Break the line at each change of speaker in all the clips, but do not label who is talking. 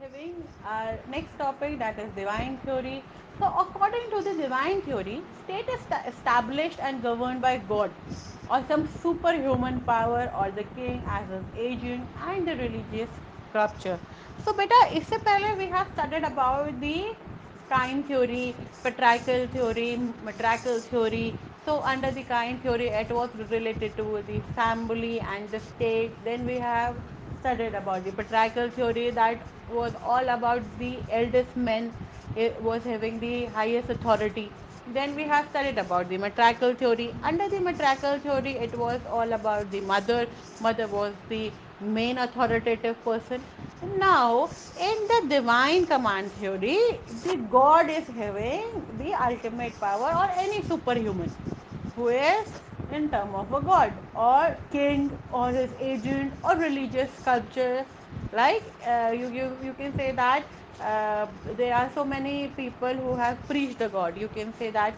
having our next topic, that is divine theory. So, according to the divine theory, state is established and governed by God or some superhuman power or the king as his agent and the religious sculpture. So, beta, इससे पहले we have studied about the kind theory, patriarchal theory, matriarchal theory. So, under the kind theory, it was related to the family and the state. Then we have studied about the patriarchal theory, that was all about the eldest men. It was having the highest authority. Then we have studied about the matriarchal theory. Under the matriarchal theory, it was all about the mother. Mother was the main authoritative person. Now, in the divine command theory, the God is having the ultimate power or any superhuman who is in term of a god or king or his agent or religious sculpture. Like you can say that there are so many people who have preached the god. You can say that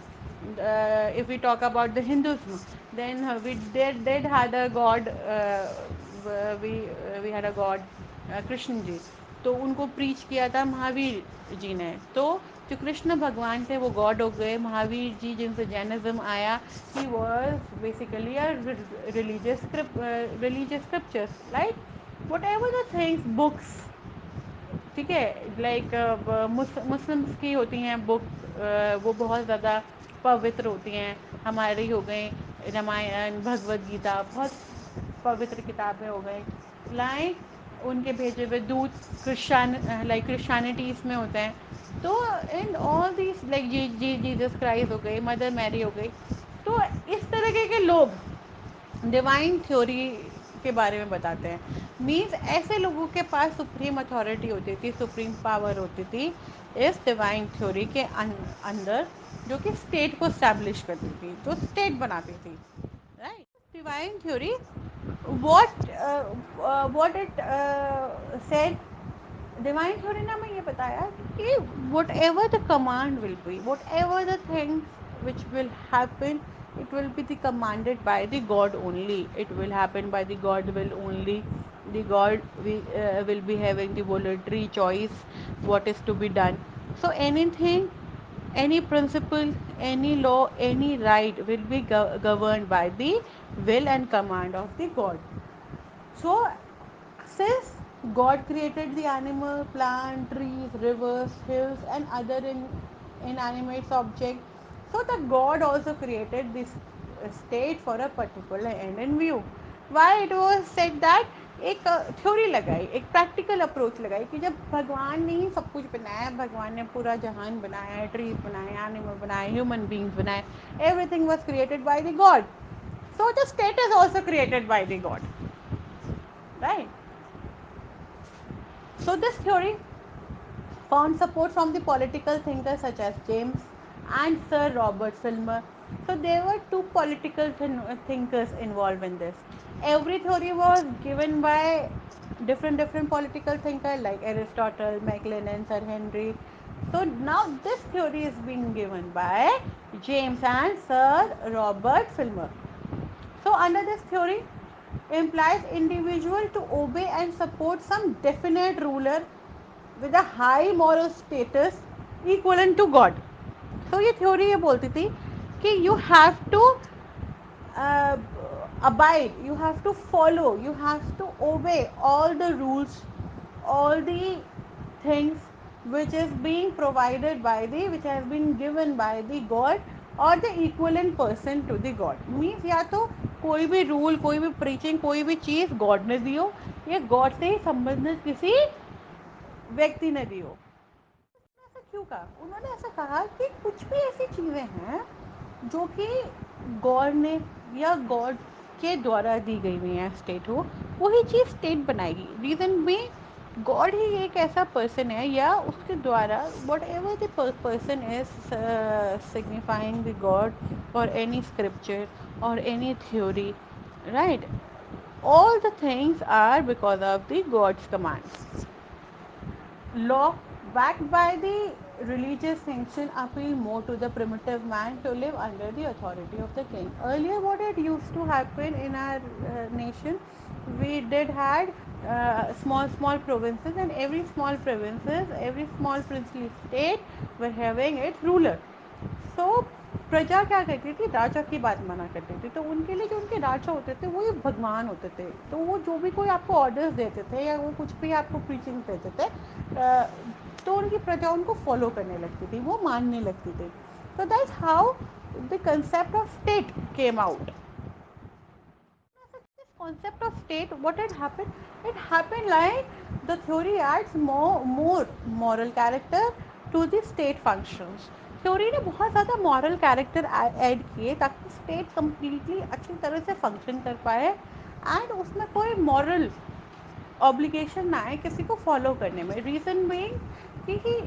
if we talk about the Hinduism, then we did had a god. We had a god Krishna ji. तो उनको preach किया था महावीर जी ने. तो जो कृष्ण भगवान थे वो गॉड हो गए. महावीर जी जिनसे जैनिज्म आया, he was basically a religious scriptures, like whatever the things books, ठीक है, लाइक मुस्लिम्स की होती हैं बुक, वो बहुत ज़्यादा पवित्र होती हैं. हमारी हो गई रामायण, भगवद गीता, बहुत पवित्र किताबें हो गई. लाइक उनके भेजे हुए दूत क्रिश्चियनिटी इसमें होते हैं. तो in all these like Jesus Christ हो गई, मदर मैरी हो गई. तो इस तरीके के लोग डिवाइन थ्योरी के बारे में बताते हैं. मीन्स ऐसे लोगों के पास सुप्रीम अथॉरिटी होती थी, सुप्रीम पावर होती थी इस डिवाइन थ्योरी के अंदर, जो कि स्टेट को स्टैब्लिश करती थी, जो स्टेट बनाती थी. Right. Divine theory, what it said, divine theory ने हमें ये बताया कि whatever the command will be, what ever the things which will happen, it will be the commanded by the god only. It will happen by the god will only. The god will be having the voluntary choice what is to be done. So anything, any principle, any law, any right will be governed by the will and command of the god. So, since God created the animal, plant, trees, rivers, hills, and other inanimate objects, so the God also created this state for a particular end in view. Why it was said that एक theory लगाई, एक practical approach लगाई कि जब भगवान ने ही सब कुछ बनाया, भगवान ने पूरा जहान बनाया, ट्रीज बनाए, एनिमल बनाए, ह्यूमन बींग्स बनाए, everything was created by the God. So the state is also created by the God. Right. So this theory found support from the political thinkers such as James and Sir Robert Filmer. So there were two political thinkers involved in this. Every theory was given by different political thinkers like Aristotle, Maclellan, Sir Henry. So now this theory is being given by James and Sir Robert Filmer. So under this theory implies individual to obey and support some definite ruler with a high moral status equivalent to God. So ये theory ये बोलती थी कि you have to uh, abide, you have to follow, you have to obey all the rules, all the things which is being provided by the, which has been given by the God or the equivalent person to the God. Means या तो कोई भी rule, कोई भी preaching, कोई भी चीज़ God ने दी हो, या गॉड से ही संबंधित किसी व्यक्ति ने दी हो. ऐसा क्यों कहा उन्होंने? ऐसा कहा कि कुछ भी ऐसी चीज़ें हैं जो कि गॉड ने या गॉड के द्वारा दी गई हुई हैं स्टेट हो, वही चीज़ स्टेट बनाएगी. रीज़न में गॉड ही एक ऐसा पर्सन है, या उसके द्वारा what ever the person is signifying the god और एनी स्क्रिप्चर और any theory. Right. All the things are because of the God's commands. Law, backed by the religious sanction, appeal more to the primitive man to live under the authority of the king. Earlier, what it used to happen in our nation, we did had small provinces, and every small provinces, every small princely state were having its ruler. So प्रजा क्या करती थी, राजा की बात माना करती थी, तो उनके लिए जो उनके राजा होते थे वो ये भगवान होते थे, तो वो जो भी कोई आपको ऑर्डर्स देते थे या वो कुछ भी आपको प्रीचिंग देते थे, तो उनकी प्रजा उनको फॉलो करने लगती थी, वो मानने लगती थी. So that's how the concept of state came out. This concept of state, what had happened? It happened like the theory adds more moral character to the state functions. Theory ने बहुत ज़्यादा मॉरल कैरेक्टर ऐड किए ताकि state completely अच्छी तरह से function कर पाए, एंड उसमें कोई मॉरल ऑब्लिगेशन ना है किसी को फॉलो करने में. रीज़न बीइंग कि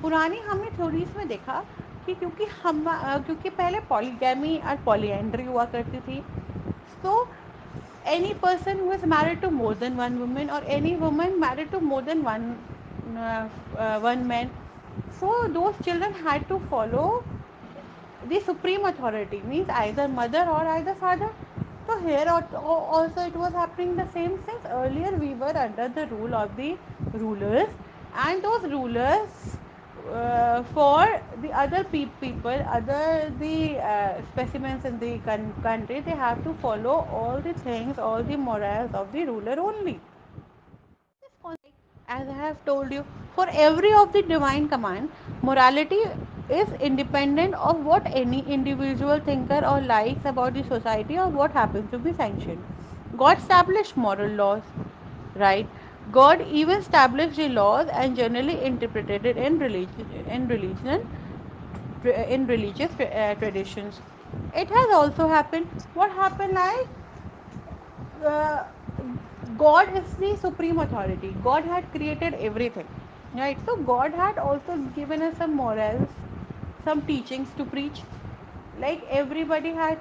पुरानी हमने थ्योरीज में देखा कि क्योंकि पहले पॉलीगैमी और पॉलीएंड्री हुआ करती थी. सो any person who is married to more than one woman, or any woman married to more than one man, so those children had to follow the supreme authority, means either mother or either father. So here also it was happening the same, since earlier we were under the rule of the rulers, and those rulers, for the other people, other the specimens in the country, they have to follow all the things, all the morals of the ruler only. As I have told you, for every of the divine command, morality is independent of what any individual thinker or likes about the society or what happens to be sanctioned. God established moral laws, right? God even established the laws and generally interpreted it in religious traditions. It has also happened. What happened like, uh, God is the supreme authority. God had created everything, right? So God had also given us some morals, some teachings to preach. Like everybody had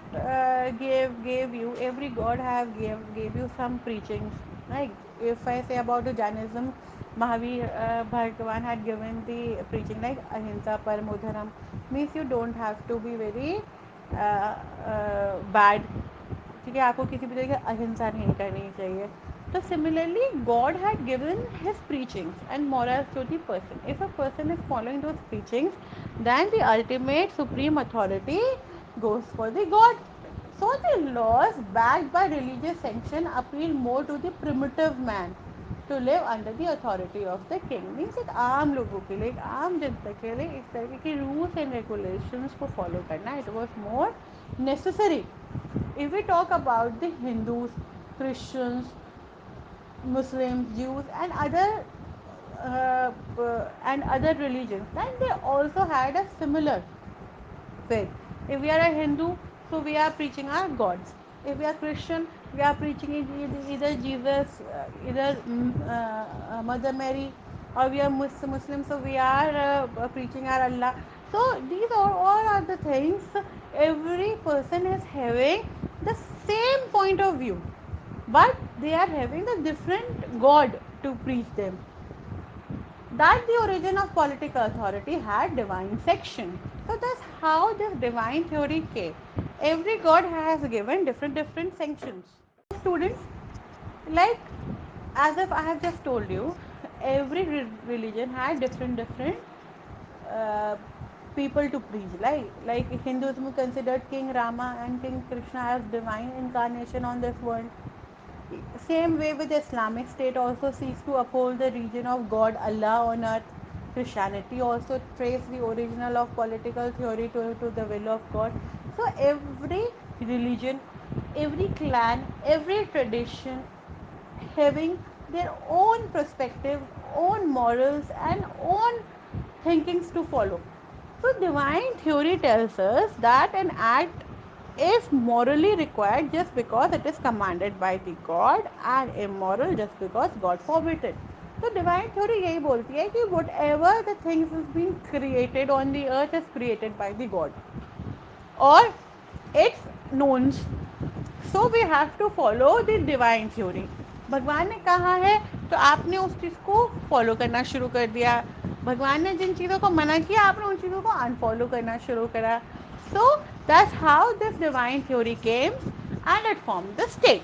gave you, every God have gave you some preachings. Like if I say about the Jainism, Mahavir Bhagavan had given the preaching like ahimsa paramo dharam, means you don't have to be very bad. ठीक है, आपको किसी भी तरह की अहिंसा नहीं करनी चाहिए. तो similarly God had given his preachings and morals to the person. If a person is following those preachings, then the ultimate supreme authority goes for the God. So the laws backed by religious sanction appeal more to the primitive man to live under the authority of the king. Means एक आम लोगों के लिए, एक आम जनता के लिए इस तरह के रूल्स एंड रेगुलेशंस को फॉलो करना it was more necessary. If we talk about the Hindus, Christians, Muslims, Jews, and other religions, then they also had a similar faith. If we are a Hindu, so we are preaching our gods. If we are Christian, we are preaching either Jesus, either Mother Mary, or we are Muslim, so we are preaching our Allah. So these are all are the things. Every person is having the same point of view, but they are having a different God to preach them. That the origin of political authority had divine section. So that's how this divine theory came. Every god has given different sanctions. Students, like as if I have just told you, every religion had different uh, people to preach. Like Hinduism considered King Rama and King Krishna as divine incarnation on this world. Same way with Islamic State also seeks to uphold the region of God Allah on earth. Christianity also traces the original of political theory to the will of God. So every religion, every clan, every tradition having their own perspective, own morals, and own thinkings to follow. So, divine theory tells us that an act is morally required just because it is commanded by the God, and immoral just because God forbids it. तो divine theory यही बोलती है कि whatever the things is been created on the earth is created by the god और it's known. So we have to follow the divine theory. भगवान ने कहा है तो आपने उस चीज़ को फॉलो करना शुरू कर दिया. भगवान ने जिन चीज़ों को मना किया आपने उन चीज़ों को अनफॉलो करना शुरू करा. So that's how this divine theory came and it form the state.